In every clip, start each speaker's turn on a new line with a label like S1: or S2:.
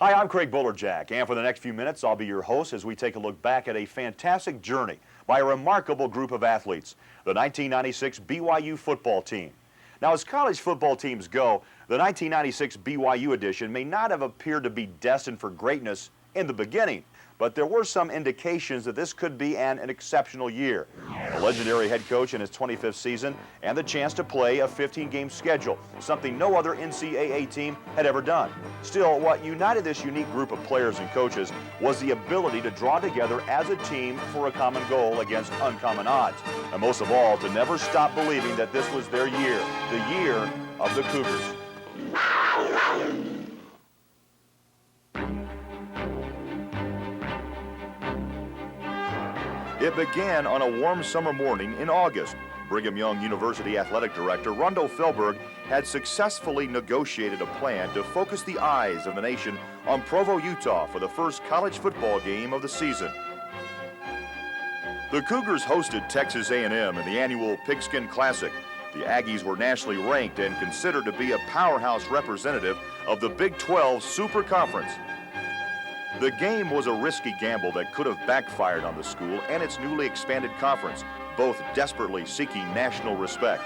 S1: Hi, I'm Craig Bullerjack, and for the next few minutes, I'll be your host as we take a look back at a fantastic journey by a remarkable group of athletes, the 1996 BYU football team. Now, as college football teams go, the 1996 BYU edition may not have appeared to be destined for greatness in the beginning, but there were some indications that this could be an exceptional year. A legendary head coach in his 25th season and the chance to play a 15-game schedule, something no other NCAA team had ever done. Still, what united this unique group of players and coaches was the ability to draw together as a team for a common goal against uncommon odds. And most of all, to never stop believing that this was their year, the year of the Cougars. It began on a warm summer morning in August. Brigham Young University Athletic Director Rondo Fehlberg had successfully negotiated a plan to focus the eyes of the nation on Provo, Utah for the first college football game of the season. The Cougars hosted Texas A&M in the annual Pigskin Classic. The Aggies were nationally ranked and considered to be a powerhouse representative of the Big 12 Super Conference. The game was a risky gamble that could have backfired on the school and its newly expanded conference, both desperately seeking national respect.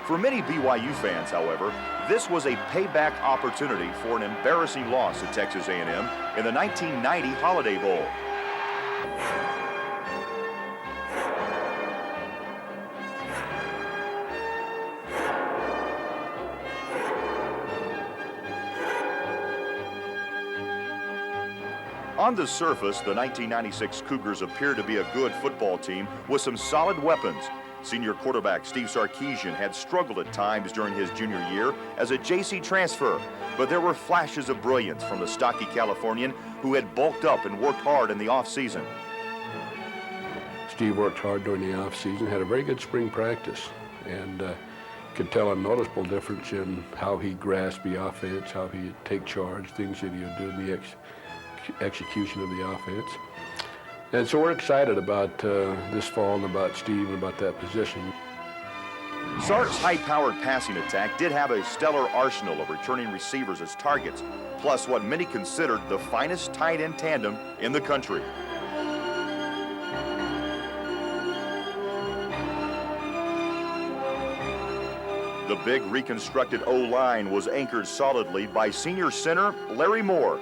S1: For many BYU fans, however, this was a payback opportunity for an embarrassing loss to Texas A&M in the 1990 Holiday Bowl. On the surface, the 1996 Cougars appeared to be a good football team with some solid weapons. Senior quarterback Steve Sarkisian had struggled at times during his junior year as a JC transfer, but there were flashes of brilliance from the stocky Californian who had bulked up and worked hard in the offseason.
S2: Steve worked hard during the offseason, had a very good spring practice, and could tell a noticeable difference in how he grasped the offense, how he'd take charge, things that he would do in the execution of the offense. And so we're excited about this fall and about Steve and about that position.
S1: Sark's high-powered passing attack did have a stellar arsenal of returning receivers as targets, plus what many considered the finest tight end tandem in the country. The big reconstructed O-line was anchored solidly by senior center Larry Moore.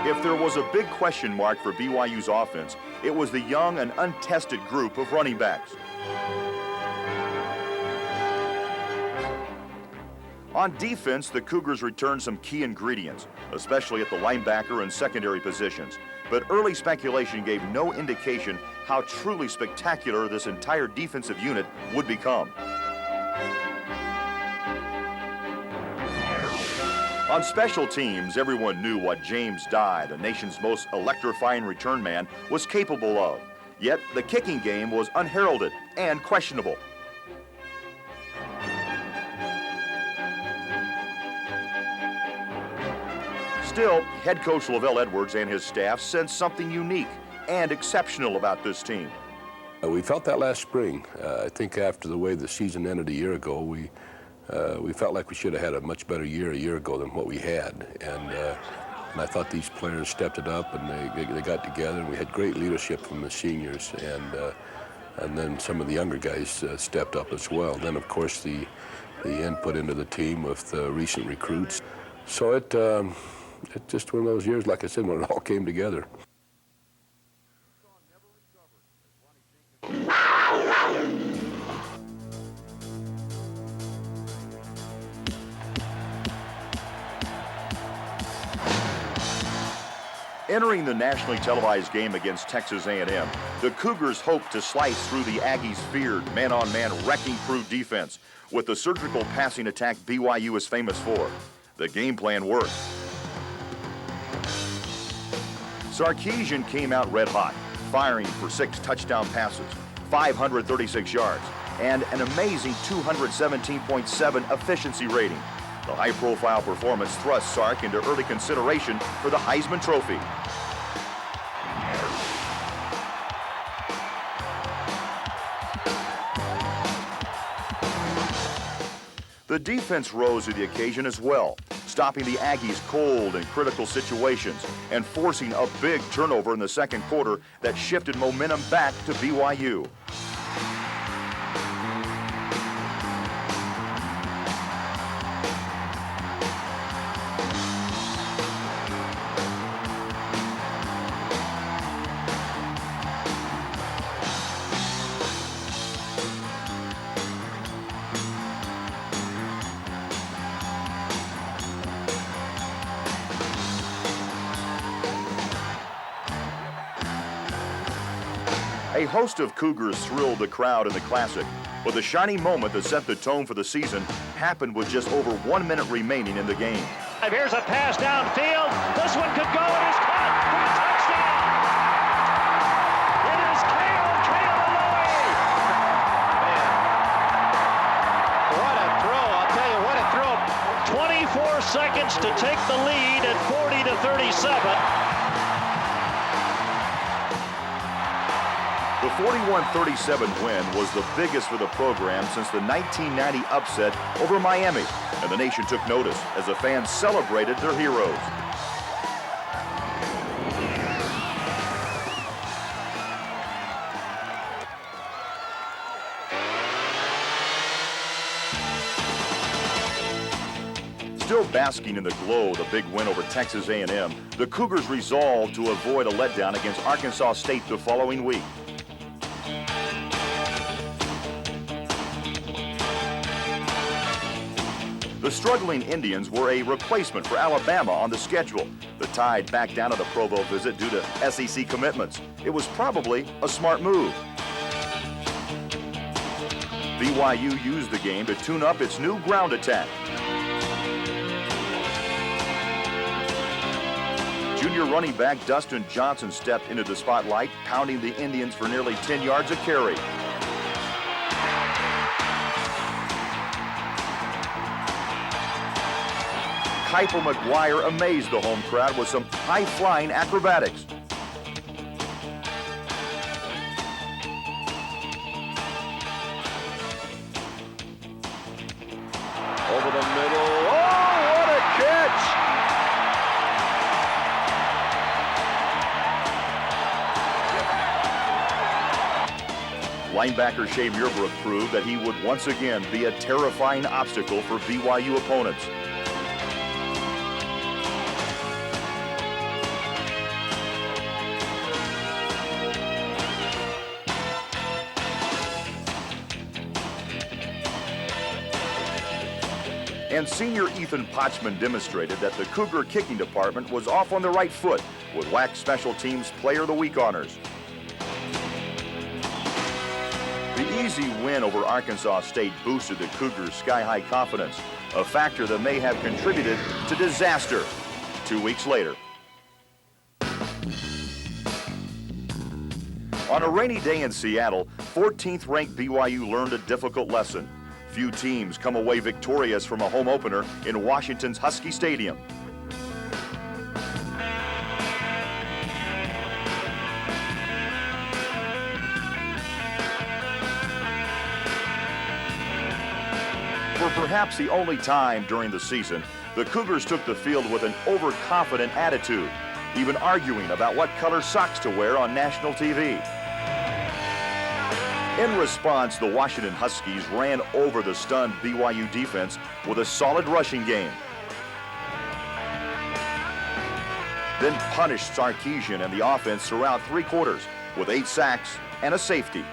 S1: If there was a big question mark for BYU's offense, it was the young and untested group of running backs. On defense, the Cougars returned some key ingredients, especially at the linebacker and secondary positions. But early speculation gave no indication how truly spectacular this entire defensive unit would become. On special teams, everyone knew what James Dye, the nation's most electrifying return man, was capable of. Yet the kicking game was unheralded and questionable. Still, head coach Lavelle Edwards and his staff sensed something unique and exceptional about this team.
S2: We felt that last spring. I think after the way the season ended a year ago, we felt like we should have had a much better year a year ago than what we had. And I thought these players stepped it up and they got together, and we had great leadership from the seniors, and then some of the younger guys stepped up as well. Then, of course, the input into the team with the recent recruits. So it's just one of those years, like I said, when it all came together.
S1: Entering the nationally televised game against Texas A&M, the Cougars hoped to slice through the Aggies' feared man-on-man wrecking-proof defense with the surgical passing attack BYU is famous for. The game plan worked. Sarkisian came out red hot, firing for 6 touchdown passes, 536 yards, and an amazing 217.7 efficiency rating. The high-profile performance thrust Sark into early consideration for the Heisman Trophy. The defense rose to the occasion as well, stopping the Aggies cold in critical situations and forcing a big turnover in the second quarter that shifted momentum back to BYU. A host of Cougars thrilled the crowd in the Classic, but the shining moment that set the tone for the season happened with just over 1 minute remaining in the game.
S3: Here's a pass downfield. This one could go and is caught for a touchdown. It is Man, what a throw. I'll tell you what a throw. 24 seconds to take the lead at 40-37.
S1: The 41-37 win was the biggest for the program since the 1990 upset over Miami, and the nation took notice as the fans celebrated their heroes. Still basking in the glow of the big win over Texas A&M, the Cougars resolved to avoid a letdown against Arkansas State the following week. The struggling Indians were a replacement for Alabama on the schedule. The Tide backed down on the Provo visit due to SEC commitments. It was probably a smart move. BYU used the game to tune up its new ground attack. Junior running back Dustin Johnson stepped into the spotlight, pounding the Indians for nearly 10 yards a carry. Keiper McGuire amazed the home crowd with some high-flying acrobatics. Over the middle. Oh, what a catch! Linebacker Shay Muirbrook proved that he would once again be a terrifying obstacle for BYU opponents. And senior Ethan Potchman demonstrated that the Cougar kicking department was off on the right foot with WAC Special Teams Player of the Week honors. The easy win over Arkansas State boosted the Cougars' sky-high confidence, a factor that may have contributed to disaster 2 weeks later. On a rainy day in Seattle, 14th-ranked BYU learned a difficult lesson. Few teams come away victorious from a home opener in Washington's Husky Stadium. For perhaps the only time during the season, the Cougars took the field with an overconfident attitude, even arguing about what color socks to wear on national TV. In response, the Washington Huskies ran over the stunned BYU defense with a solid rushing game. Then punished Sarkisian and the offense throughout 3 quarters with 8 sacks and a safety.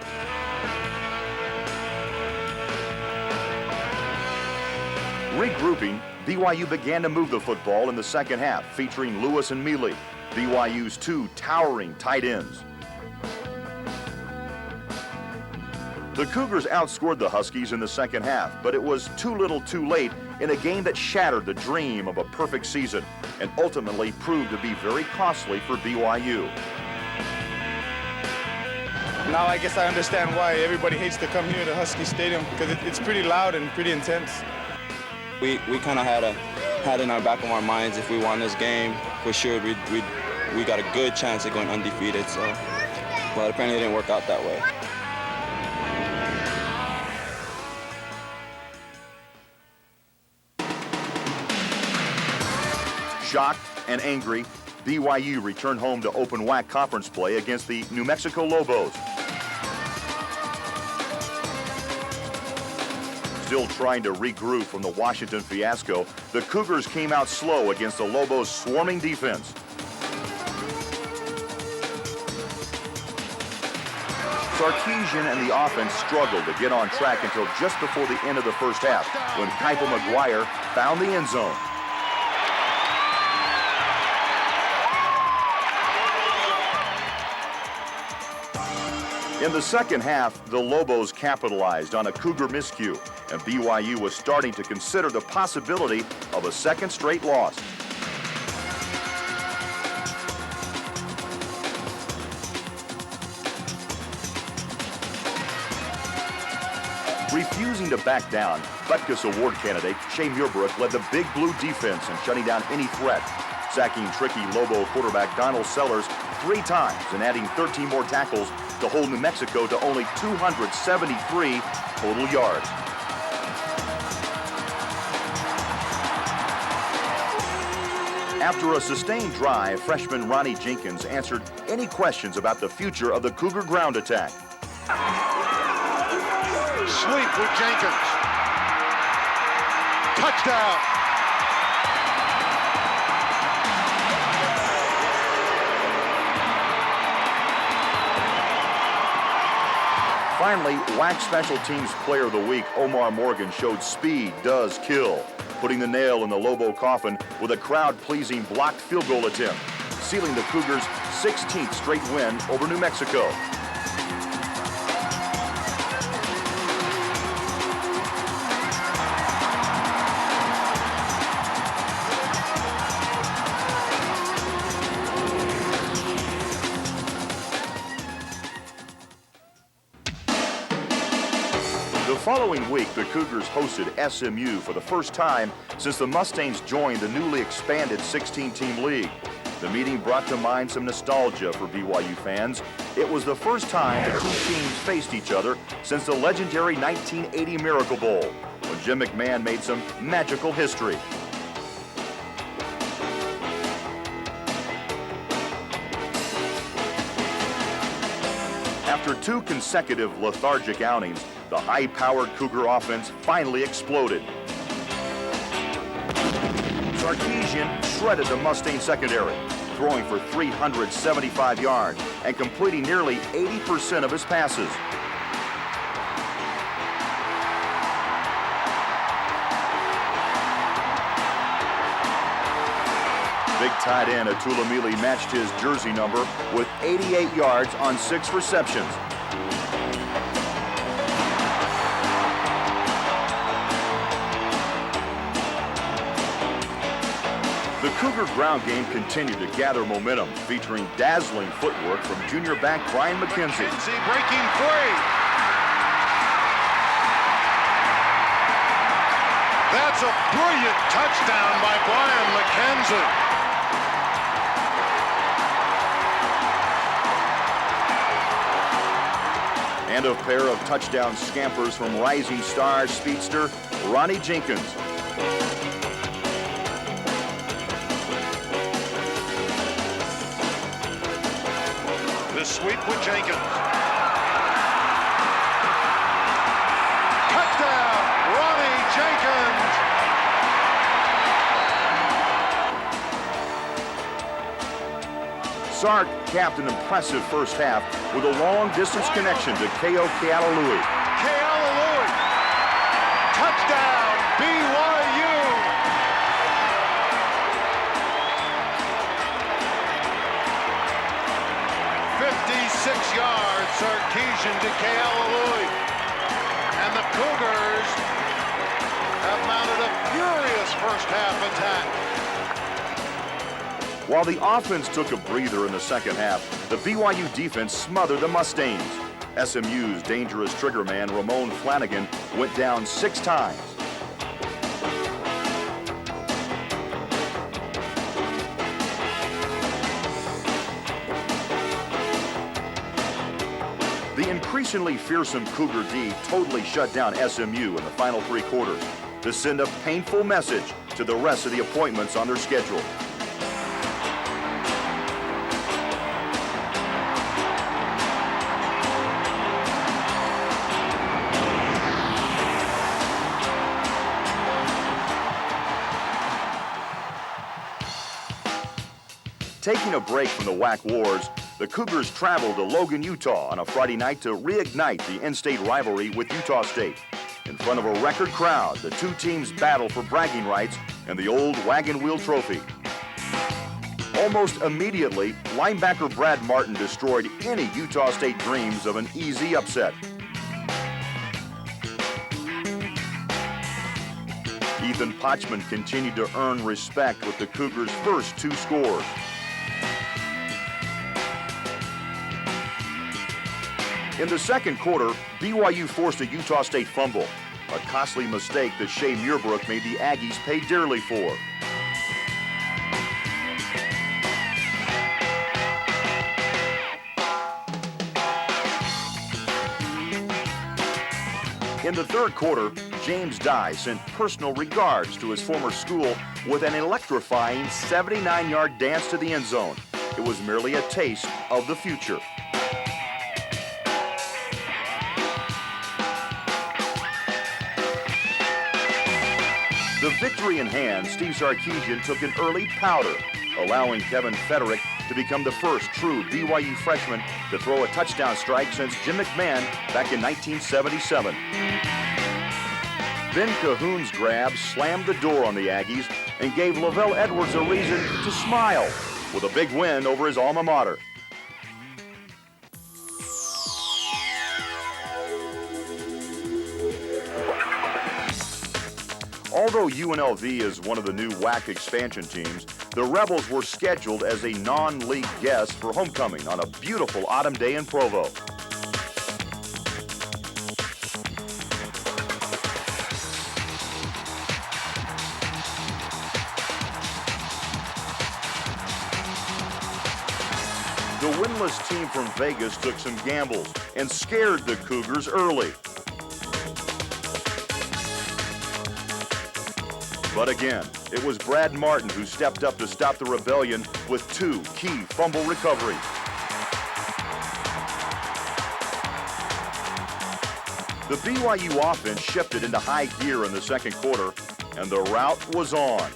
S1: Regrouping, BYU began to move the football in the second half, featuring Lewis and Mili, BYU's 2 towering tight ends. The Cougars outscored the Huskies in the second half, but it was too little too late in a game that shattered the dream of a perfect season and ultimately proved to be very costly for BYU.
S4: Now I guess I understand why everybody hates to come here to Husky Stadium, because it's pretty loud and pretty intense.
S5: We kind of had in our back of our minds, if we won this game, for sure we got a good chance of going undefeated. So, but apparently it didn't work out that way.
S1: Shocked and angry, BYU returned home to open WAC conference play against the New Mexico Lobos. Still trying to regroup from the Washington fiasco, the Cougars came out slow against the Lobos' swarming defense. Sarkisian and the offense struggled to get on track until just before the end of the first half, when Keifer McGuire found the end zone. In the second half, the Lobos capitalized on a Cougar miscue, and BYU was starting to consider the possibility of a second straight loss. Refusing to back down, Butkus Award candidate Shay Muirbrook led the Big Blue defense in shutting down any threat, sacking tricky Lobo quarterback Donald Sellers 3 times and adding 13 more tackles to hold New Mexico to only 273 total yards. After a sustained drive, freshman Ronnie Jenkins answered any questions about the future of the Cougar ground attack.
S6: Sweep with Jenkins. Touchdown.
S1: Finally, WAC Special Teams Player of the Week Omar Morgan showed speed does kill, putting the nail in the Lobo coffin with a crowd-pleasing blocked field goal attempt, sealing the Cougars' 16th straight win over New Mexico. The following week, the Cougars hosted SMU for the first time since the Mustangs joined the newly expanded 16-team league. The meeting brought to mind some nostalgia for BYU fans. It was the first time the two teams faced each other since the legendary 1980 Miracle Bowl, when Jim McMahon made some magical history. After 2 consecutive lethargic outings, the high-powered Cougar offense finally exploded. Sarkisian shredded the Mustang secondary, throwing for 375 yards and completing nearly 80% of his passes. Big tight end Itula Mili matched his jersey number with 88 yards on 6 receptions. The Cougar ground game continued to gather momentum, featuring dazzling footwork from junior back Brian McKenzie.
S6: McKenzie breaking free. That's a brilliant touchdown by Brian McKenzie.
S1: And a pair of touchdown scampers from rising star speedster Ronnie Jenkins.
S6: The sweep with Jenkins. Touchdown, Ronnie Jenkins.
S1: Sark capped an impressive first half with a long-distance connection to K.O. Kealalui.
S6: Kealalui. Touchdown, BYU. .56 yards, Sarkisian to Kealalui. And the Cougars have mounted a furious first half attack.
S1: While the offense took a breather in the second half, the BYU defense smothered the Mustangs. SMU's dangerous trigger man, Ramon Flanagan, went down 6 times. The increasingly fearsome Cougar D totally shut down SMU in the final 3 quarters to send a painful message to the rest of the appointments on their schedule. Taking a break from the WAC wars, the Cougars traveled to Logan, Utah on a Friday night to reignite the in-state rivalry with Utah State. In front of a record crowd, the two teams battle for bragging rights and the old wagon wheel trophy. Almost immediately, linebacker Brad Martin destroyed any Utah State dreams of an easy upset. Ethan Potchman continued to earn respect with the Cougars' first two scores. In the second quarter, BYU forced a Utah State fumble, a costly mistake that Shay Muirbrook made the Aggies pay dearly for. In the third quarter, James Dye sent personal regards to his former school with an electrifying 79-yard dance to the end zone. It was merely a taste of the future. The victory in hand, Steve Sarkisian took an early powder, allowing Kevin Federick to become the first true BYU freshman to throw a touchdown strike since Jim McMahon back in 1977. Then Cahoon's grab slammed the door on the Aggies and gave Lavelle Edwards a reason to smile with a big win over his alma mater. Although UNLV is one of the new WAC expansion teams, the Rebels were scheduled as a non-league guest for homecoming on a beautiful autumn day in Provo. The winless team from Vegas took some gambles and scared the Cougars early. But again, it was Brad Martin who stepped up to stop the rebellion with two key fumble recoveries. The BYU offense shifted into high gear in the second quarter, and the rout was on.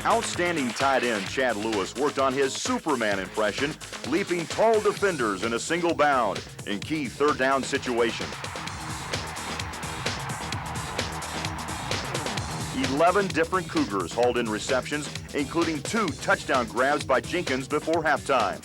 S1: Outstanding tight end Chad Lewis worked on his Superman impression, leaping tall defenders in a single bound in key third down situations. 11 different Cougars hauled in receptions, including 2 touchdown grabs by Jenkins before halftime.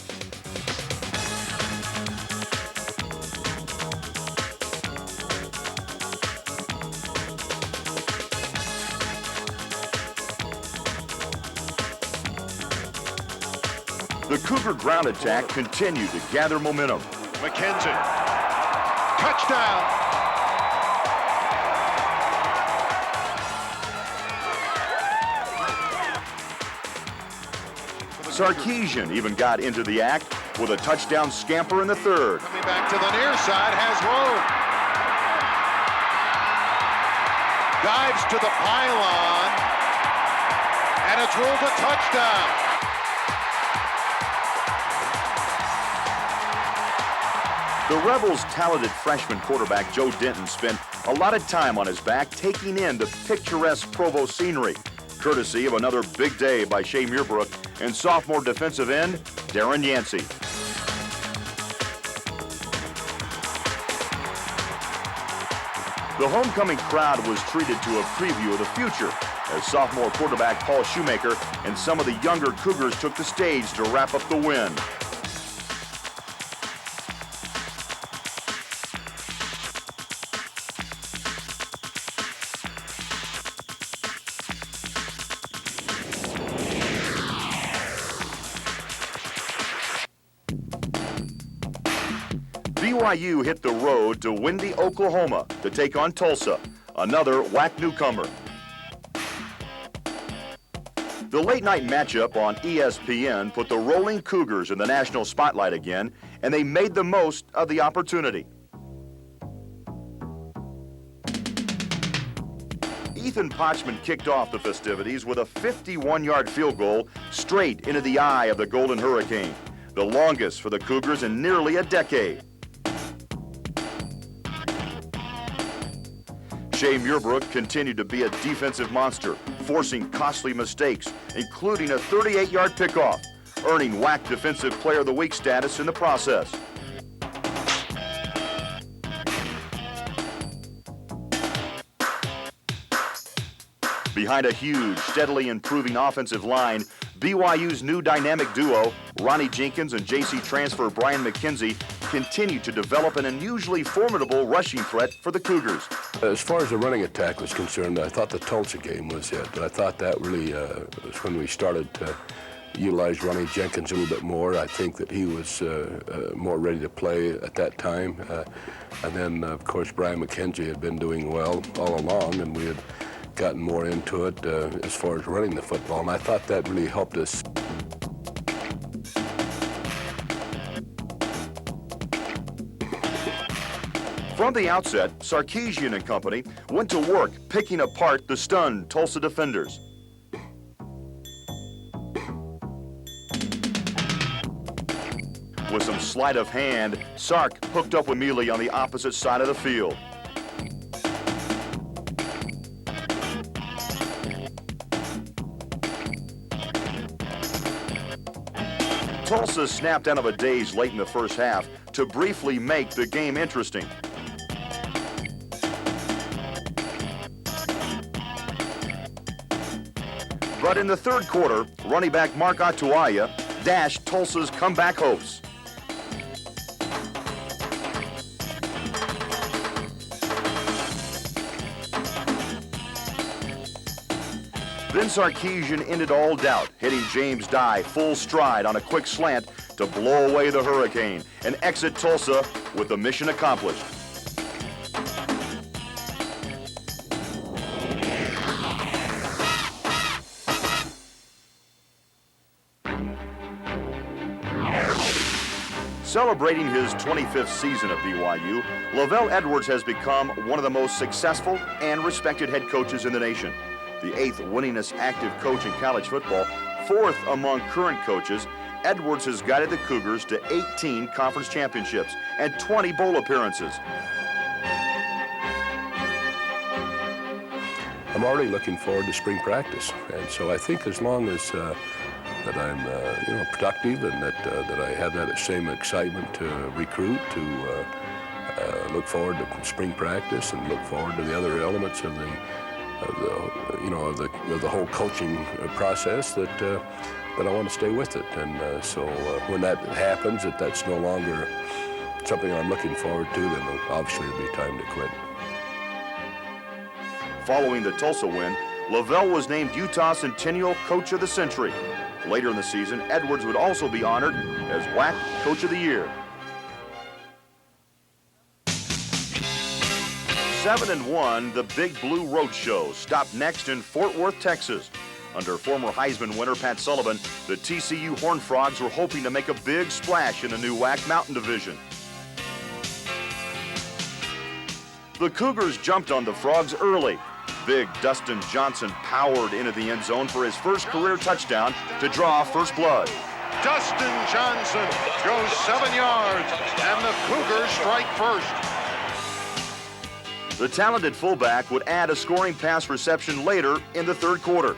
S1: The Cougar ground attack continued to gather momentum.
S6: McKenzie, touchdown.
S1: Sarkisian even got into the act with a touchdown scamper in the third.
S6: Coming back to the near side, has room. Dives to the pylon, and it's ruled a touchdown.
S1: The Rebels' talented freshman quarterback Joe Denton spent a lot of time on his back taking in the picturesque Provo scenery, courtesy of another big day by Shay Muirbrook and sophomore defensive end Darren Yancey. The homecoming crowd was treated to a preview of the future as sophomore quarterback Paul Shoemaker and some of the younger Cougars took the stage to wrap up the win. BYU hit the road to windy Oklahoma to take on Tulsa, another WAC newcomer. The late-night matchup on ESPN put the rolling Cougars in the national spotlight again, and they made the most of the opportunity. Ethan Potchman kicked off the festivities with a 51-yard field goal straight into the eye of the Golden Hurricane. the longest for the Cougars in nearly a decade. Shay Muirbrook continued to be a defensive monster, forcing costly mistakes, including a 38-yard pickoff, earning WAC Defensive Player of the Week status in the process. Behind a huge, steadily improving offensive line, BYU's new dynamic duo, Ronnie Jenkins and JC transfer Brian McKenzie, continue to develop an unusually formidable rushing threat for the Cougars.
S2: As far as the running attack was concerned, I thought the Tulsa game was it. But I thought that really was when we started to utilize Ronnie Jenkins a little bit more. I think that he was more ready to play at that time. And then, of course, Brian McKenzie had been doing well all along, and we had gotten more into it as far as running the football, and I thought that really helped us.
S1: From the outset, Sarkisian and company went to work picking apart the stunned Tulsa defenders. With some sleight of hand, Sark hooked up with Mili on the opposite side of the field. Tulsa snapped out of a daze late in the first half to briefly make the game interesting. But in the third quarter, running back Mark Atuaya dashed Tulsa's comeback hopes. Then Sarkisian ended all doubt, hitting James Dye full stride on a quick slant to blow away the hurricane and exit Tulsa with the mission accomplished. Celebrating his 25th season at BYU, Lavelle Edwards has become one of the most successful and respected head coaches in the nation. The 8th winningest active coach in college football, 4th among current coaches, Edwards has guided the Cougars to 18 conference championships and 20 bowl appearances.
S2: I'm already looking forward to spring practice, and so I think as long as that I'm productive and that I have that same excitement to recruit, to look forward to spring practice and look forward to the other elements of the whole coaching process, that I want to stay with it. And so when that happens, that's no longer something I'm looking forward to, then obviously it'll be time to quit.
S1: Following the Tulsa win, Lavelle was named Utah Centennial Coach of the Century. Later in the season, Edwards would also be honored as WAC Coach of the Year. 7-1, the Big Blue Roadshow stopped next in Fort Worth, Texas. Under former Heisman winner Pat Sullivan, the TCU Horned Frogs were hoping to make a big splash in the new WAC Mountain Division. The Cougars jumped on the Frogs early. Big Dustin Johnson powered into the end zone for his first career touchdown to draw first blood.
S6: Dustin Johnson goes 7 yards, and the Cougars strike first.
S1: The talented fullback would add a scoring pass reception later in the third quarter.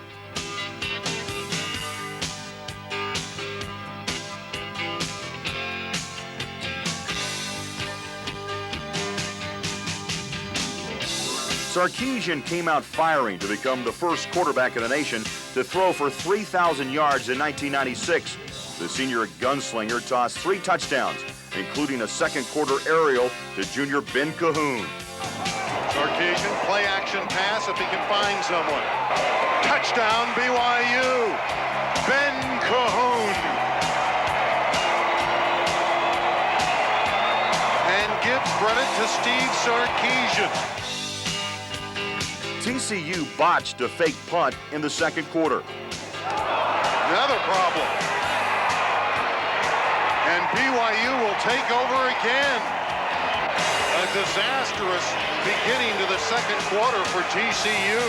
S1: Sarkisian came out firing to become the first quarterback in the nation to throw for 3,000 yards in 1996. The senior gunslinger tossed 3 touchdowns, including a second quarter aerial to junior Ben Cahoon.
S6: Sarkisian, play action pass if he can find someone. Touchdown BYU, Ben Cahoon. And gives credit to Steve Sarkisian.
S1: TCU botched a fake punt in the second quarter.
S6: Another problem. And BYU will take over again. A disastrous beginning to the second quarter for TCU.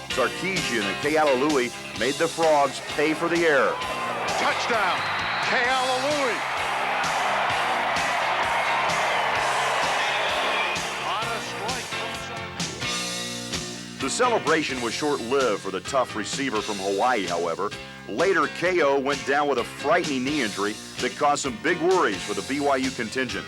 S1: Sarkisian and Keala Louie made the Frogs pay for the error.
S6: Touchdown, Kealalui. On a strike from
S1: The celebration was short-lived for the tough receiver from Hawaii, however. Later, KO went down with a frightening knee injury that caused some big worries for the BYU contingent.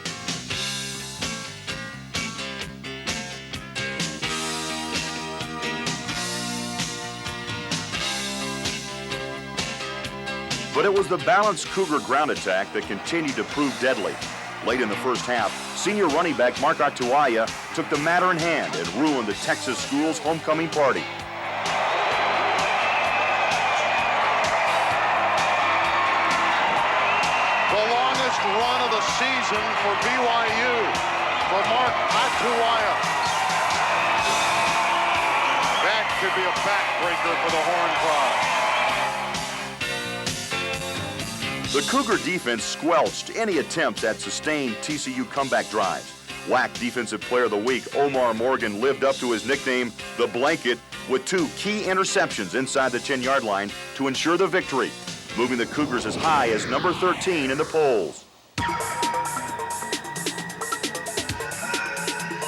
S1: But it was the balanced Cougar ground attack that continued to prove deadly. Late in the first half, senior running back Mark Atuaya took the matter in hand and ruined the Texas school's homecoming party.
S6: the longest run of the season for BYU for Mark Atuaya. That could be a backbreaker for the Horned Frogs.
S1: The Cougar defense squelched any attempts at sustained TCU comeback drives. WAC Defensive Player of the Week Omar Morgan lived up to his nickname, the Blanket, with 2 key interceptions inside the 10-yard line to ensure the victory, moving the Cougars as high as number 13 in the polls.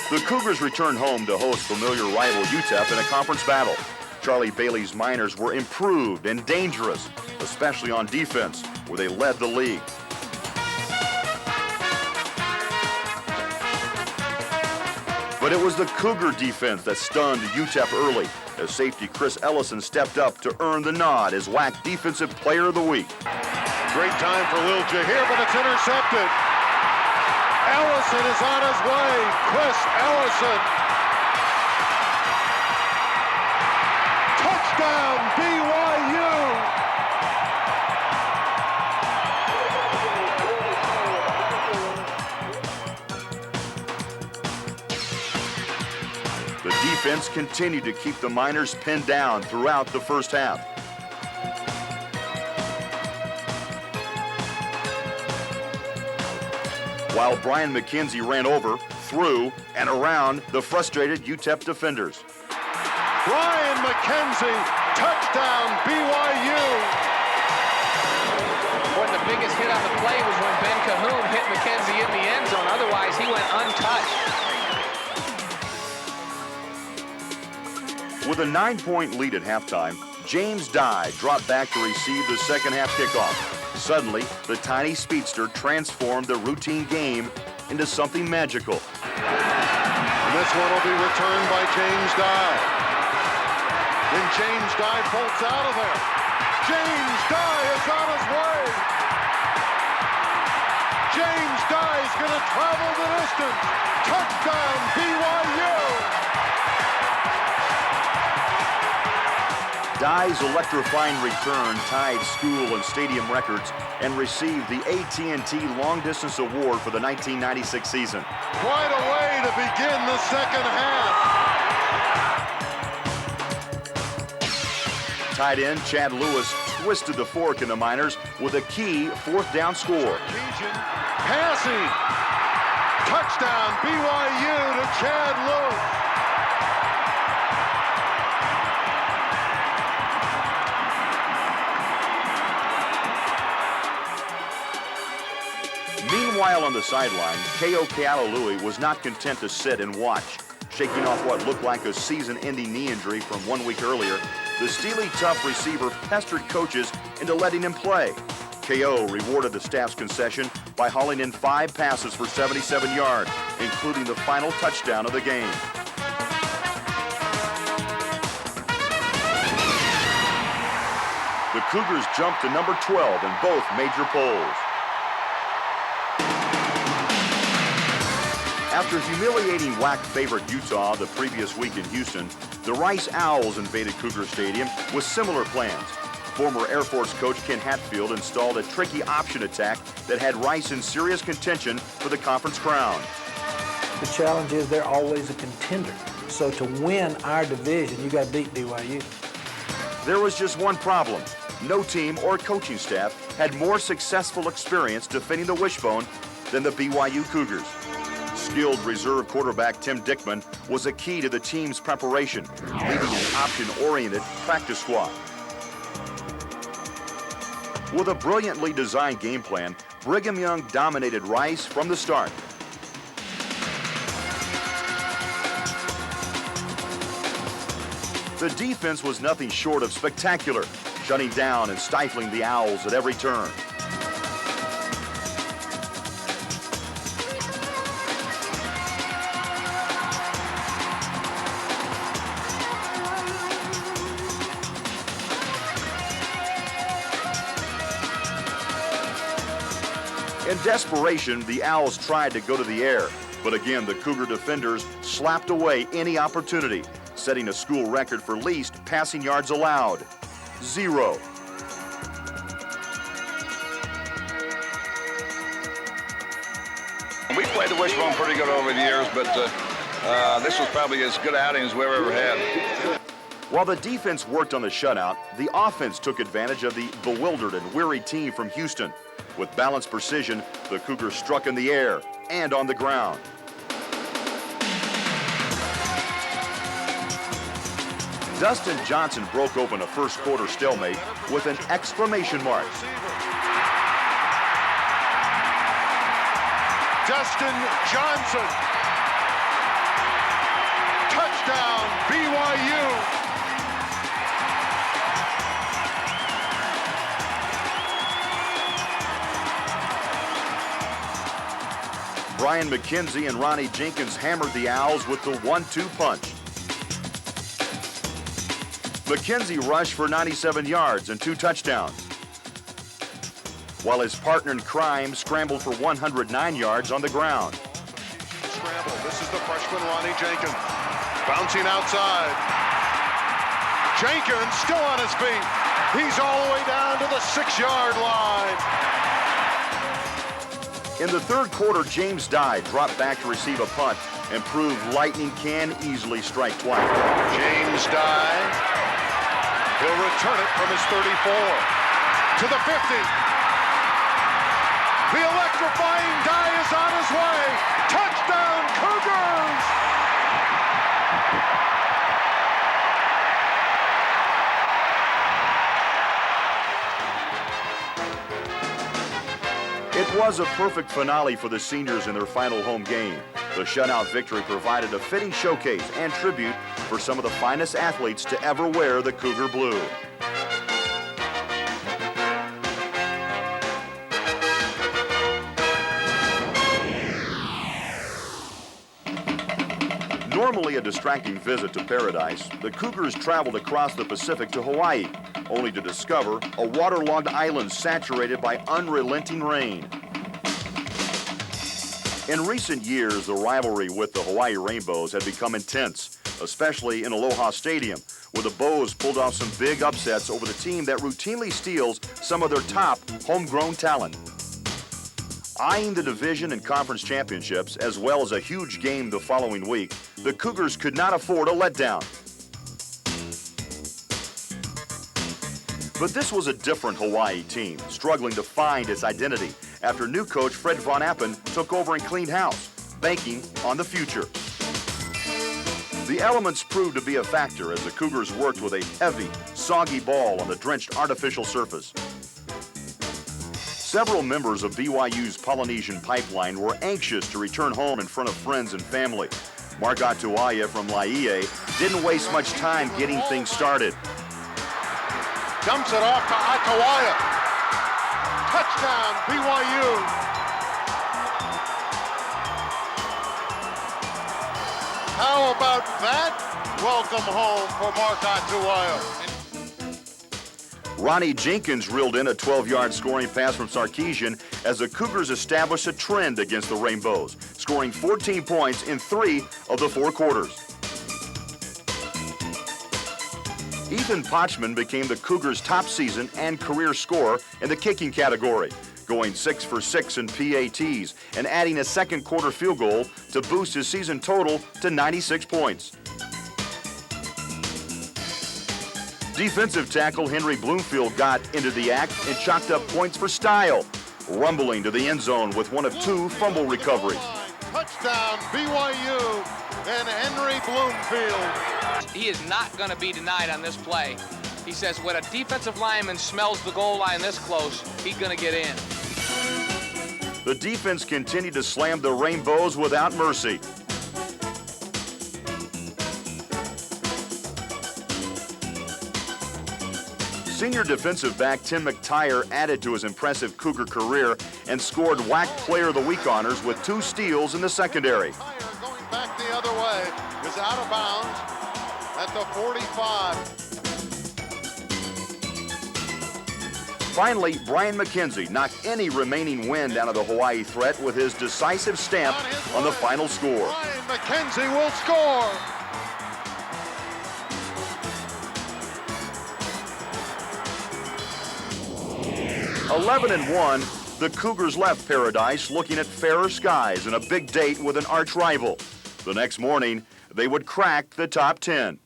S1: The Cougars returned home to host familiar rival UTEP in a conference battle. Charlie Bailey's Miners were improved and dangerous, especially on defense, where they led the league. But it was the Cougar defense that stunned UTEP early, as safety Chris Ellison stepped up to earn the nod as WAC Defensive Player of the Week.
S6: Great time for Lil Jahir, but it's intercepted. Ellison is on his way. Chris Ellison. Touchdown, BYU.
S1: The defense continued to keep the Miners pinned down throughout the first half. While Brian McKenzie ran over, through, and around the frustrated UTEP defenders.
S6: Brian McKenzie, touchdown, BYU.
S7: Boy, the biggest hit on the play was when Ben Cahoon hit McKenzie in the end zone. Otherwise, he went untouched.
S1: With a 9-point lead at halftime, James Dye dropped back to receive the second half kickoff. Suddenly, the tiny speedster transformed the routine game into something magical.
S6: And this one will be returned by James Dye. Then James Dye bolts out of there. James Dye is on his way. James Dye is going to travel the distance. Touchdown, BYU.
S1: Dye's electrifying return tied school and stadium records and received the AT&T Long Distance Award for the 1996 season.
S6: Quite a way to begin the second half.
S1: Tight end Chad Lewis twisted the fork in the Miners with a key 4th down score.
S6: Sarkisian passing. Touchdown, BYU to Chad Lewis.
S1: Meanwhile on the sideline, K.O. Kealalui was not content to sit and watch. Shaking off what looked like a season-ending knee injury from 1 week earlier, the steely tough receiver pestered coaches into letting him play. K.O. rewarded the staff's concession by hauling in 5 passes for 77 yards, including the final touchdown of the game. The Cougars jumped to number 12 in both major polls. After humiliating WAC favorite Utah the previous week in Houston, the Rice Owls invaded Cougar Stadium with similar plans. Former Air Force coach Ken Hatfield installed a tricky option attack that had Rice in serious contention for the conference crown.
S8: The challenge is they're always a contender. So to win our division, you got to beat BYU.
S1: There was just one problem. No team or coaching staff had more successful experience defending the wishbone than the BYU Cougars. Skilled reserve quarterback Tim Dickman was a key to the team's preparation, leading an option-oriented practice squad. With a brilliantly designed game plan, Brigham Young dominated Rice from the start. The defense was nothing short of spectacular, shutting down and stifling the Owls at every turn. In desperation, the Owls tried to go to the air, but again, the Cougar defenders slapped away any opportunity, setting a school record for least passing yards allowed, 0.
S9: We played the wishbone pretty good over the years, but this was probably as good outing as we've ever had.
S1: While the defense worked on the shutout, the offense took advantage of the bewildered and weary team from Houston. With balanced precision, the Cougars struck in the air and on the ground. Dustin Johnson broke open a first quarter stalemate with an exclamation mark.
S6: Dustin Johnson. Touchdown, BYU.
S1: Brian McKenzie and Ronnie Jenkins hammered the Owls with the 1-2 punch. McKenzie rushed for 97 yards and 2 touchdowns, while his partner in crime scrambled for 109 yards on the ground.
S6: Scramble. This is the freshman Ronnie Jenkins. Bouncing outside. Jenkins still on his feet. He's all the way down to the 6-yard line.
S1: In the third quarter, James Dye dropped back to receive a punt and proved lightning can easily strike twice.
S6: James Dye. He'll return it from his 34 to the 50. The electrifying Dye is on his way. Touchdown, Cougars!
S1: It was a perfect finale for the seniors in their final home game. The shutout victory provided a fitting showcase and tribute for some of the finest athletes to ever wear the Cougar blue. Normally a distracting visit to paradise, the Cougars traveled across the Pacific to Hawaii, only to discover a waterlogged island saturated by unrelenting rain. In recent years, the rivalry with the Hawaii Rainbows had become intense, especially in Aloha Stadium, where the Bows pulled off some big upsets over the team that routinely steals some of their top homegrown talent. Eyeing the division and conference championships, as well as a huge game the following week, the Cougars could not afford a letdown. But this was a different Hawaii team, struggling to find its identity after new coach Fred Von Appen took over and cleaned house, banking on the future. The elements proved to be a factor as the Cougars worked with a heavy, soggy ball on the drenched artificial surface. Several members of BYU's Polynesian pipeline were anxious to return home in front of friends and family. Mark Atuaya from Laie didn't waste much time getting things started.
S6: Dumps it off to Atuaya. Touchdown, BYU. How about that? Welcome home for Mark Atuaya.
S1: Ronnie Jenkins reeled in a 12-yard scoring pass from Sarkisian as the Cougars established a trend against the Rainbows, scoring 14 points in 3 of the 4 quarters. Ethan Potchman became the Cougars' top season and career scorer in the kicking category, going 6 for 6 in PATs and adding a second quarter field goal to boost his season total to 96 points. Defensive tackle Henry Bloomfield got into the act and chalked up points for style, rumbling to the end zone with one of 2 fumble recoveries.
S6: Touchdown, BYU and Henry Bloomfield.
S7: He is not going to be denied on this play. He says when a defensive lineman smells the goal line this close, he's going to get in.
S1: The defense continued to slam the Rainbows without mercy. Senior defensive back Tim McTire added to his impressive Cougar career and scored WAC Player of the Week honors with 2 steals in the secondary.
S6: Going back the other way, is out of bounds at the 45.
S1: Finally, Brian McKenzie knocked any remaining wind out of the Hawaii threat with his decisive stamp on the final score.
S6: Brian McKenzie will score.
S1: (11-1), the Cougars left Paradise looking at fairer skies and a big date with an arch rival. The next morning, they would crack the top 10.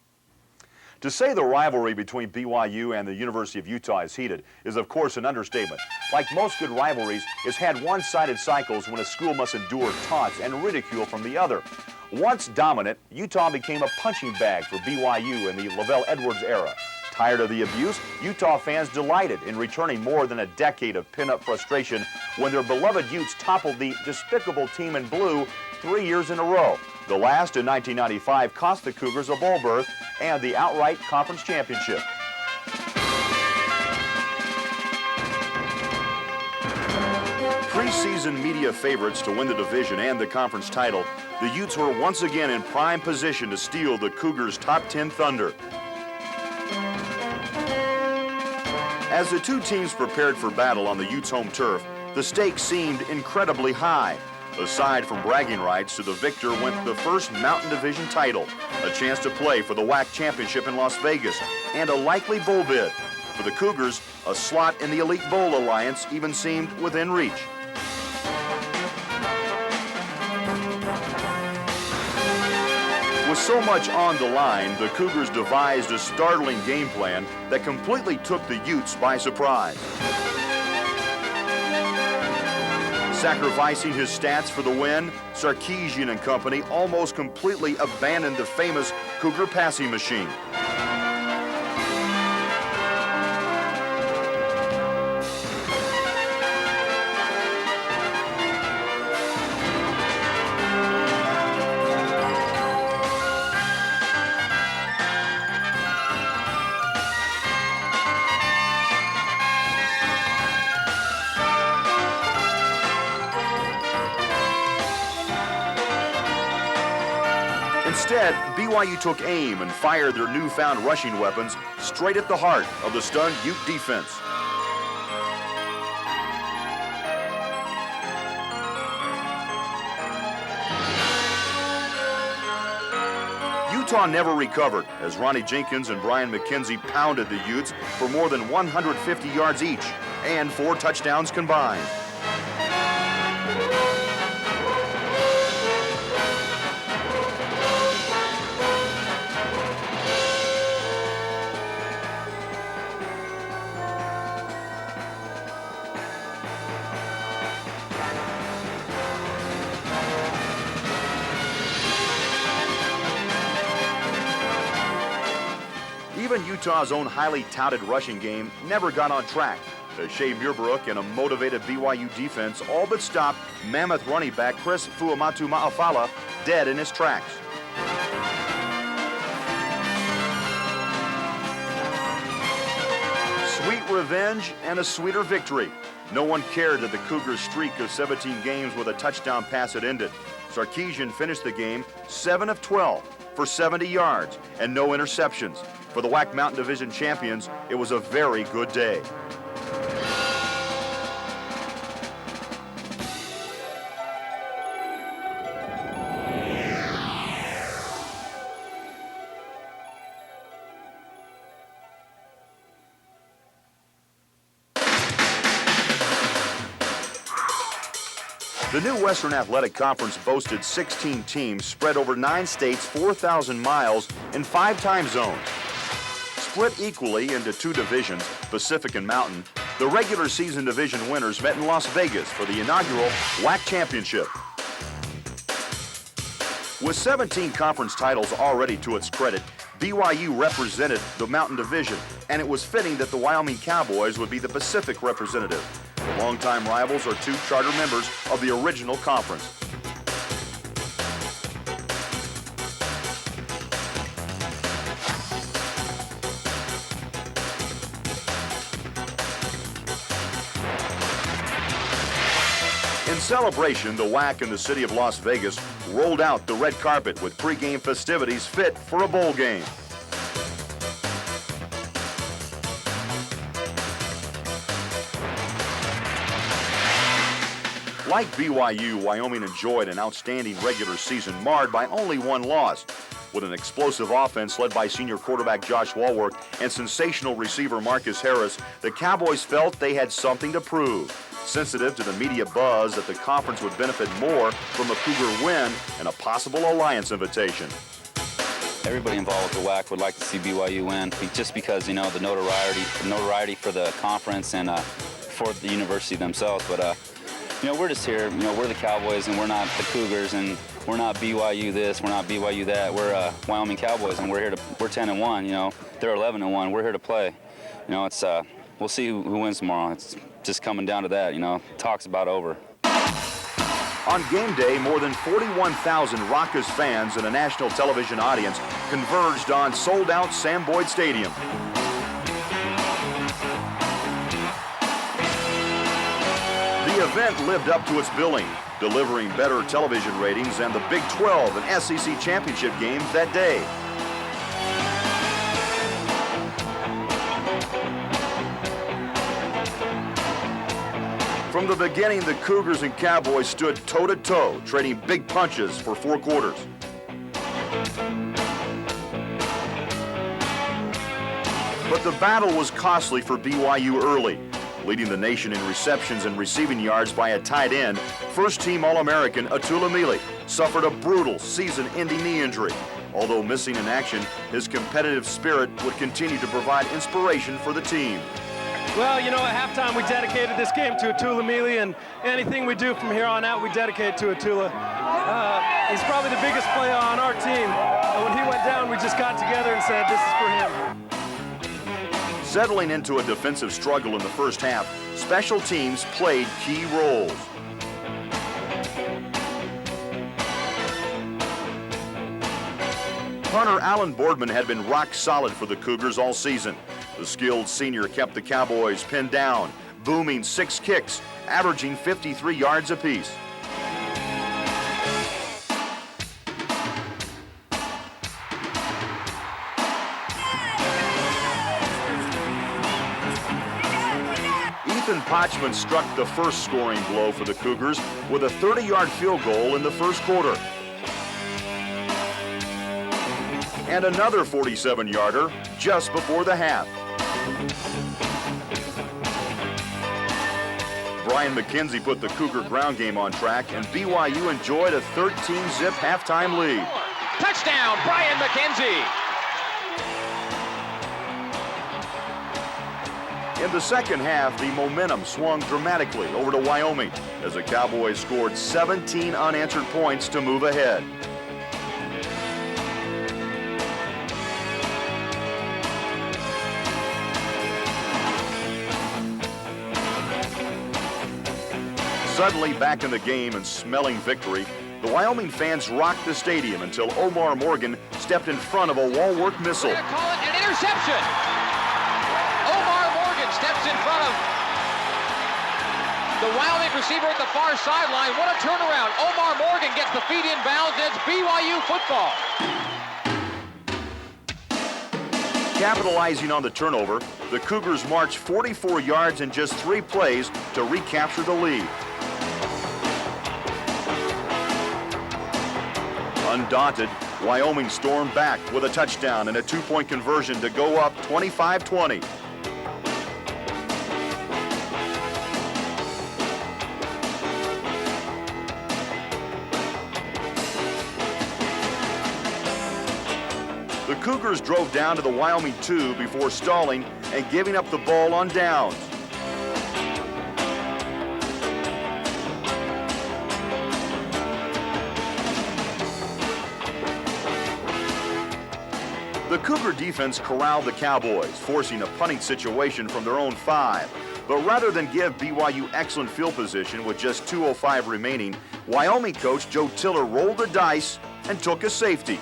S1: To say the rivalry between BYU and the University of Utah is heated is, of course, an understatement. Like most good rivalries, it's had one-sided cycles when a school must endure taunts and ridicule from the other. Once dominant, Utah became a punching bag for BYU in the Lavelle Edwards era. Tired of the abuse, Utah fans delighted in returning more than a decade of pin-up frustration when their beloved Utes toppled the despicable team in blue 3 years in a row. The last in 1995 cost the Cougars a bowl berth and the outright conference championship. Preseason media favorites to win the division and the conference title, the Utes were once again in prime position to steal the Cougars' top 10 thunder. As the two teams prepared for battle on the Utes' home turf, the stakes seemed incredibly high. Aside from bragging rights, to the victor went the first Mountain Division title, a chance to play for the WAC championship in Las Vegas, and a likely bowl bid. For the Cougars, a slot in the Elite Bowl Alliance even seemed within reach. With so much on the line, the Cougars devised a startling game plan that completely took the Utes by surprise. Sacrificing his stats for the win, Sarkisian and company almost completely abandoned the famous Cougar passing machine. Instead, BYU took aim and fired their newfound rushing weapons straight at the heart of the stunned Ute defense. Utah never recovered as Ronnie Jenkins and Brian McKenzie pounded the Utes for more than 150 yards each and 4 touchdowns combined. Even Utah's own highly touted rushing game never got on track, as Shay Muirbrook and a motivated BYU defense all but stopped mammoth running back Chris Fuamatu Ma'afala dead in his tracks. Sweet revenge and a sweeter victory. No one cared that the Cougars' streak of 17 games with a touchdown pass had ended. Sarkisian finished the game 7 of 12 for 70 yards and no interceptions. For the WAC Mountain Division champions, it was a very good day. The new Western Athletic Conference boasted 16 teams spread over 9 states, 4,000 miles in 5 time zones. Split equally into 2 divisions, Pacific and Mountain, the regular season division winners met in Las Vegas for the inaugural WAC Championship. With 17 conference titles already to its credit, BYU represented the Mountain Division and it was fitting that the Wyoming Cowboys would be the Pacific representative. The longtime rivals are two charter members of the original conference. In celebration, the WAC and the city of Las Vegas rolled out the red carpet with pregame festivities fit for a bowl game. Like BYU, Wyoming enjoyed an outstanding regular season marred by only one loss. With an explosive offense led by senior quarterback Josh Walworth and sensational receiver Marcus Harris, the Cowboys felt they had something to prove. Sensitive to the media buzz that the conference would benefit more from a Cougar win and a possible alliance invitation.
S10: Everybody involved with the WAC would like to see BYU win, just because, you know, the notoriety for the conference and for the university themselves. But you know, we're just here. You know, we're the Cowboys, and we're not the Cougars, and we're not BYU this, we're not BYU that. We're Wyoming Cowboys, and we're 10-1. You know, they're 11-1. We're here to play. You know, it's we'll see who wins tomorrow. It's just coming down to that. You know, talk's about over.
S1: On game day, more than 41,000 Rockers fans and a national television audience converged on sold-out Sam Boyd Stadium. The event lived up to its billing, delivering better television ratings than the Big 12 and SEC championship games that day. From the beginning, the Cougars and Cowboys stood toe-to-toe, trading big punches for 4 quarters. But the battle was costly for BYU early. Leading the nation in receptions and receiving yards by a tight end, first-team All-American Itula Mili suffered a brutal season-ending knee injury. Although missing in action, his competitive spirit would continue to provide inspiration for the team.
S11: Well, you know, at halftime we dedicated this game to Itula Mili, and anything we do from here on out we dedicate to Itula. He's probably the biggest player on our team, and when he went down we just got together and said this is for him.
S1: Settling into a defensive struggle in the first half, special teams played key roles. Punter Alan Boardman had been rock solid for the Cougars all season. The skilled senior kept the Cowboys pinned down, booming 6 kicks, averaging 53 yards apiece. Ethan Potchman struck the first scoring blow for the Cougars with a 30-yard field goal in the first quarter. And another 47-yarder just before the half. Brian McKenzie put the Cougar ground game on track, and BYU enjoyed a 13-zip halftime lead.
S7: Touchdown, Brian McKenzie.
S1: In the second half, the momentum swung dramatically over to Wyoming as the Cowboys scored 17 unanswered points to move ahead. Suddenly back in the game and smelling victory, the Wyoming fans rocked the stadium until Omar Morgan stepped in front of a wall-work missile.
S7: We're gonna call it an interception. Omar Morgan steps in front of the Wyoming receiver at the far sideline. What a turnaround. Omar Morgan gets the feet in bounds. It's BYU football.
S1: Capitalizing on the turnover, the Cougars marched 44 yards in just 3 plays to recapture the lead. Undaunted, Wyoming stormed back with a touchdown and a 2-point conversion to go up 25-20. The Cougars drove down to the Wyoming 2 before stalling and giving up the ball on downs. The Cougar defense corralled the Cowboys, forcing a punting situation from their own 5. But rather than give BYU excellent field position with just 2:05 remaining, Wyoming coach Joe Tiller rolled the dice and took a safety.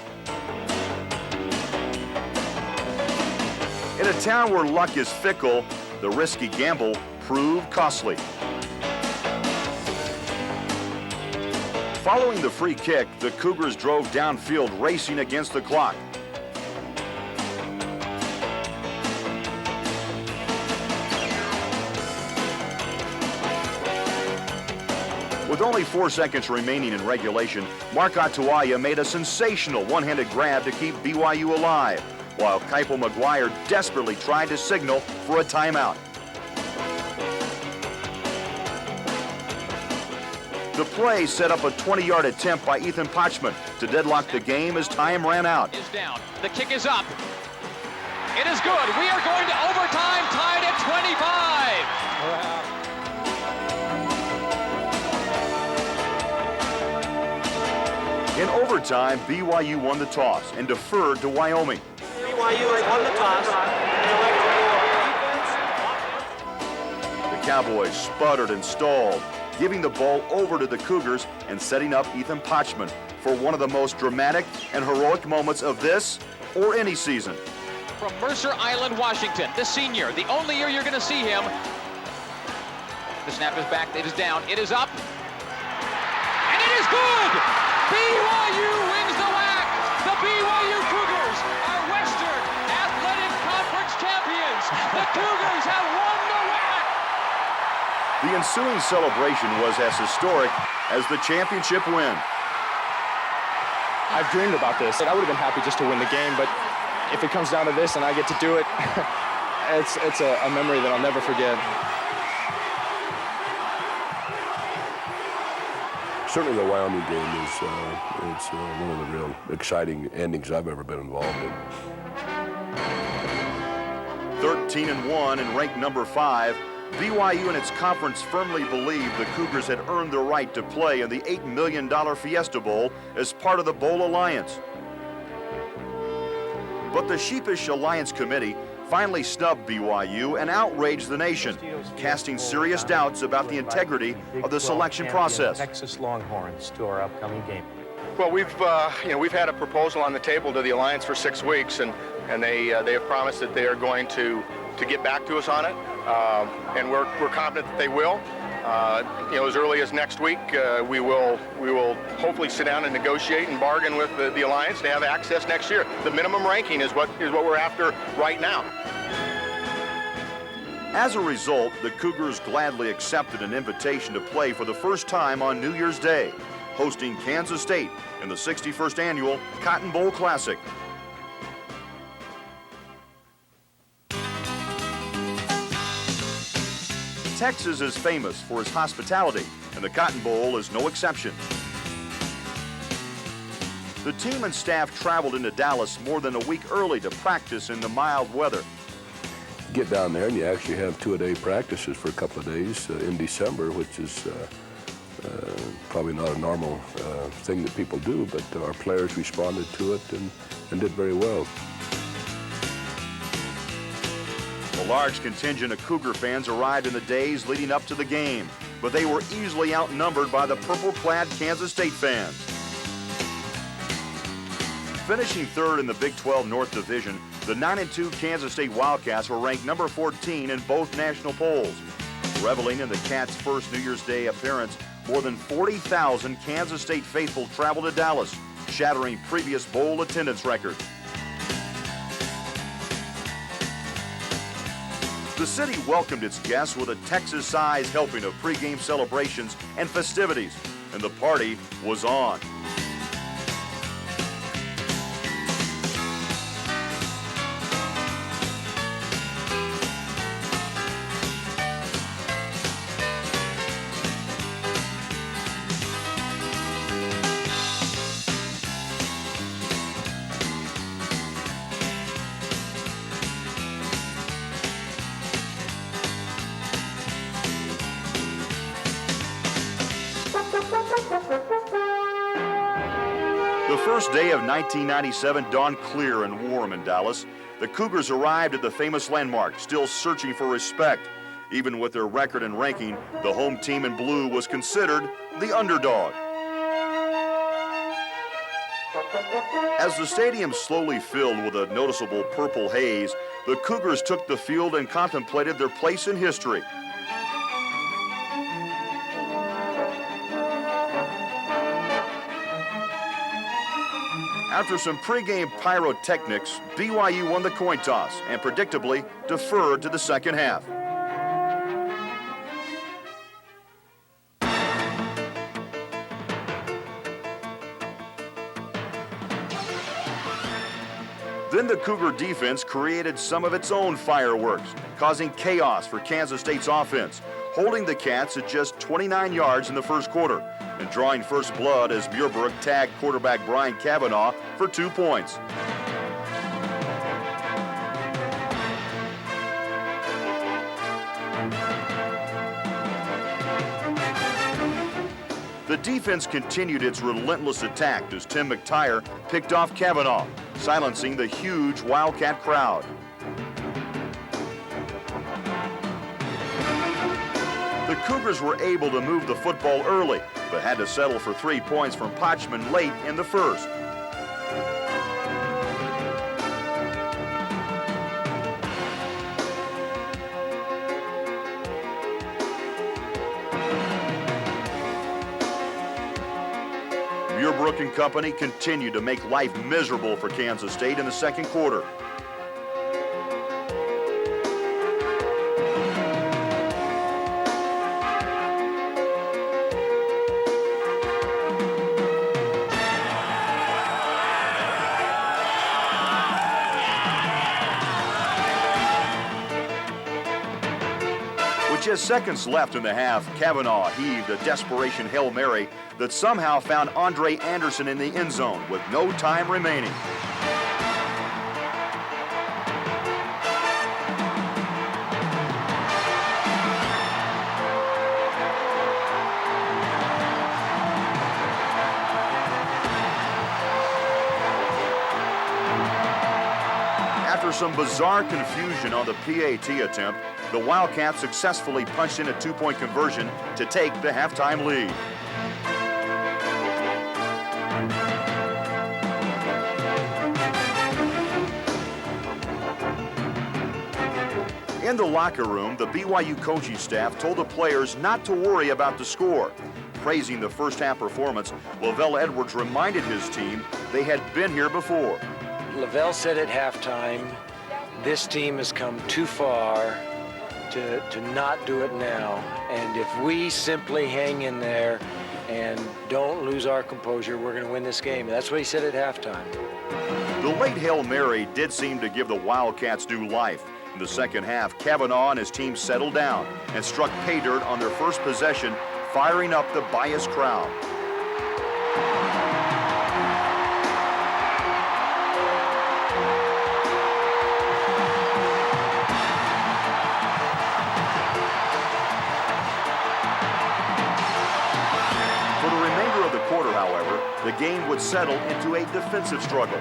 S1: In a town where luck is fickle, the risky gamble proved costly. Following the free kick, the Cougars drove downfield, racing against the clock. With only 4 seconds remaining in regulation, Mark Atuaya made a sensational one-handed grab to keep BYU alive, while Kaipo McGuire desperately tried to signal for a timeout. The play set up a 20-yard attempt by Ethan Pachman to deadlock the game as time ran out.
S7: Is down. The kick is up. It is good. We are going to overtime, tied at 25.
S1: In overtime, BYU won the toss and deferred to Wyoming.
S12: BYU has won the toss.
S1: The Cowboys sputtered and stalled, giving the ball over to the Cougars and setting up Ethan Pachman for one of the most dramatic and heroic moments of this or any season.
S7: From Mercer Island, Washington, the senior, the only year you're going to see him. The snap is back, it is down, it is up, and it is good! BYU wins the WAC! The BYU Cougars are Western Athletic Conference champions! The Cougars have won the WAC!
S1: The ensuing celebration was as historic as the championship win.
S13: I've dreamed about this. I would have been happy just to win the game, but if it comes down to this and I get to do it, it's a memory that I'll never forget.
S2: Certainly the Wyoming game is one of the real exciting endings I've ever been involved in.
S1: 13-1 and ranked number 5, BYU and its conference firmly believed the Cougars had earned the right to play in the $8 million Fiesta Bowl as part of the Bowl Alliance. But the sheepish Alliance Committee finally snubbed BYU and outraged the nation, casting serious doubts about the integrity of the selection process.
S12: Texas Longhorns to our upcoming game.
S14: Well, we've had a proposal on the table to the Alliance for 6 weeks, and they have promised that they are going to get back to us on it, and we're confident that they will. As early as next week, we will hopefully sit down and negotiate and bargain with the Alliance to have access next year. The minimum ranking is what we're after right now.
S1: As a result, the Cougars gladly accepted an invitation to play for the first time on New Year's Day, hosting Kansas State in the 61st Annual Cotton Bowl Classic. Texas is famous for its hospitality, and the Cotton Bowl is no exception. The team and staff traveled into Dallas more than a week early to practice in the mild weather.
S2: You get down there and you actually have 2-a-day practices for a couple of days in December, which is probably not a normal thing that people do, but our players responded to it and did very well.
S1: A large contingent of Cougar fans arrived in the days leading up to the game, but they were easily outnumbered by the purple-clad Kansas State fans. Finishing third in the Big 12 North Division, the 9-2 Kansas State Wildcats were ranked number 14 in both national polls. Reveling in the Cats' first New Year's Day appearance, more than 40,000 Kansas State faithful traveled to Dallas, shattering previous bowl attendance records. The city welcomed its guests with a Texas-sized helping of pregame celebrations and festivities, and the party was on. first day of 1997 dawned clear and warm in Dallas. The Cougars arrived at the famous landmark, still searching for respect. Even with their record and ranking, the home team in blue was considered the underdog. As the stadium slowly filled with a noticeable purple haze, the Cougars took the field and contemplated their place in history. After some pregame pyrotechnics, BYU won the coin toss and predictably deferred to the second half. Then the Cougar defense created some of its own fireworks, causing chaos for Kansas State's offense, holding the Cats at just 29 yards in the first quarter and drawing first blood as Muirbrook tagged quarterback Brian Cavanaugh for 2 points. The defense continued its relentless attack as Tim McTire picked off Cavanaugh, silencing the huge Wildcat crowd. The Cougars were able to move the football early, but had to settle for 3 points from Potchman late in the first. Muirbrook and company continued to make life miserable for Kansas State in the second quarter. With just seconds left in the half, Cavanaugh heaved a desperation Hail Mary that somehow found Andre Anderson in the end zone with no time remaining. After some bizarre confusion on the PAT attempt, the Wildcats successfully punched in a 2-point conversion to take the halftime lead. In the locker room, the BYU coaching staff told the players not to worry about the score. Praising the first half performance, Lavelle Edwards reminded his team they had been here before.
S15: Lavelle said at halftime, this team has come too far to not do it now. And if we simply hang in there and don't lose our composure, we're going to win this game. That's what he said at halftime.
S1: The late Hail Mary did seem to give the Wildcats new life. In the second half, Cavanaugh and his team settled down and struck pay dirt on their first possession, firing up the biased crowd. For the remainder of the quarter, however, the game would settle into a defensive struggle.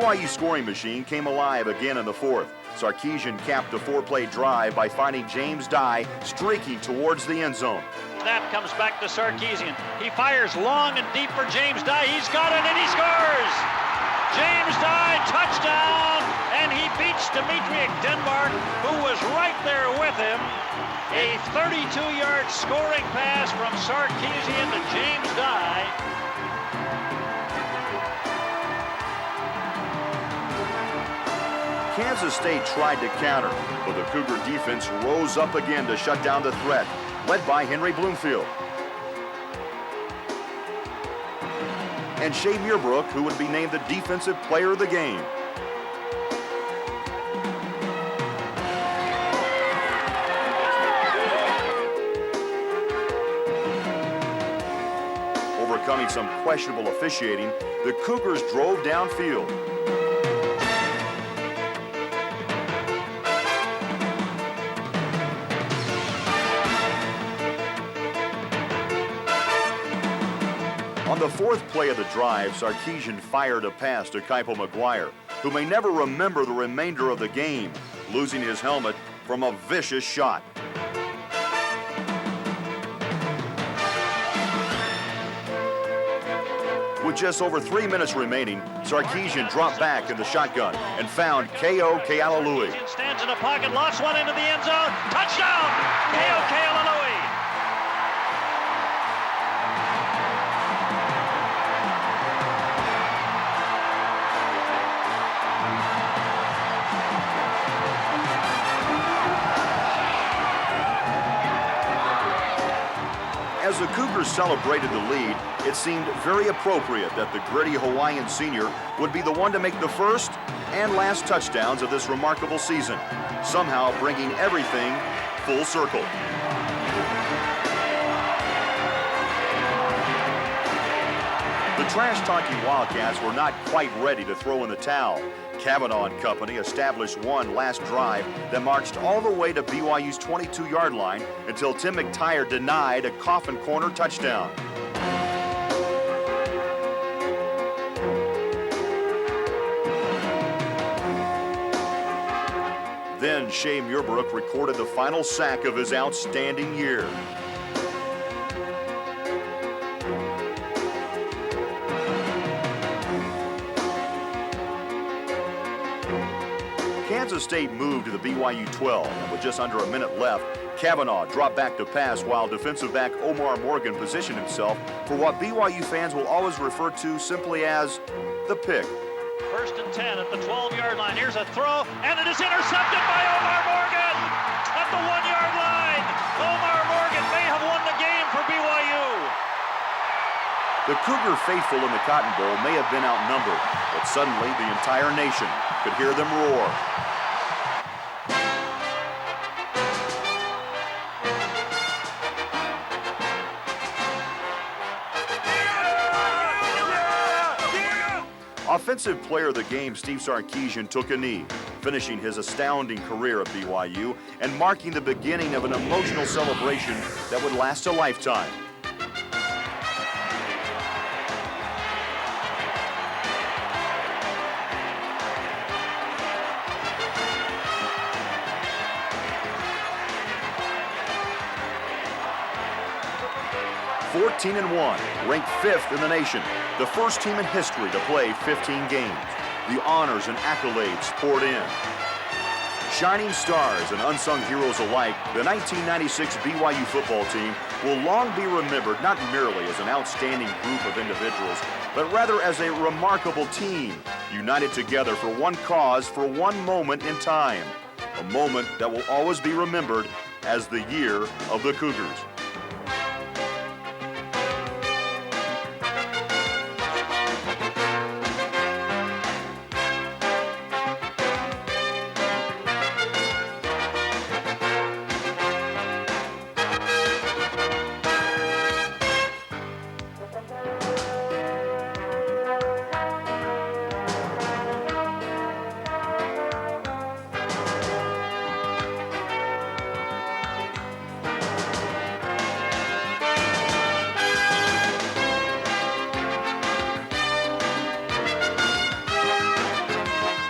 S1: BYU scoring machine came alive again in the fourth. Sarkisian capped a 4-play drive by finding James Dye streaking towards the end zone.
S3: Snap comes back to Sarkisian. He fires long and deep for James Dye. He's got it and he scores! James Dye, touchdown! And he beats Dimitri Denmark, who was right there with him. A 32-yard scoring pass from Sarkisian to James Dye.
S1: Kansas State tried to counter, but the Cougar defense rose up again to shut down the threat, led by Henry Bloomfield. And Shay Muirbrook, who would be named the Defensive Player of the game. Overcoming some questionable officiating, the Cougars drove downfield. the fourth play of the drive, Sarkisian fired a pass to Kaipo McGuire, who may never remember the remainder of the game, losing his helmet from a vicious shot. With just over 3 minutes remaining, Sarkisian dropped back in the shotgun and found K.O. Kealalui.
S3: Stands in the pocket, lost one into the end zone. Touchdown! K.O. Kealalui.
S1: As the Cougars celebrated the lead, it seemed very appropriate that the gritty Hawaiian senior would be the one to make the first and last touchdowns of this remarkable season, somehow bringing everything full circle. The trash-talking Wildcats were not quite ready to throw in the towel. Kavanaugh and company established one last drive that marched all the way to BYU's 22-yard line until Tim McTire denied a coffin corner touchdown. Then Shay Muirbrook recorded the final sack of his outstanding year. Kansas State moved to the BYU 12, and with just under a minute left, Kavanaugh dropped back to pass while defensive back Omar Morgan positioned himself for what BYU fans will always refer to simply as the pick.
S3: 1st and 10 at the 12-yard line. Here's a throw, and it is intercepted by Omar Morgan at the 1-yard line. Omar Morgan may have won the game for BYU.
S1: The Cougar faithful in the Cotton Bowl may have been outnumbered, but suddenly the entire nation could hear them roar. Offensive player of the game, Steve Sarkisian, took a knee, finishing his astounding career at BYU and marking the beginning of an emotional celebration that would last a lifetime. (14-1), ranked 5th in the nation, the first team in history to play 15 games. The honors and accolades poured in. Shining stars and unsung heroes alike, the 1996 BYU football team will long be remembered not merely as an outstanding group of individuals, but rather as a remarkable team, united together for one cause, for one moment in time. A moment that will always be remembered as the year of the Cougars.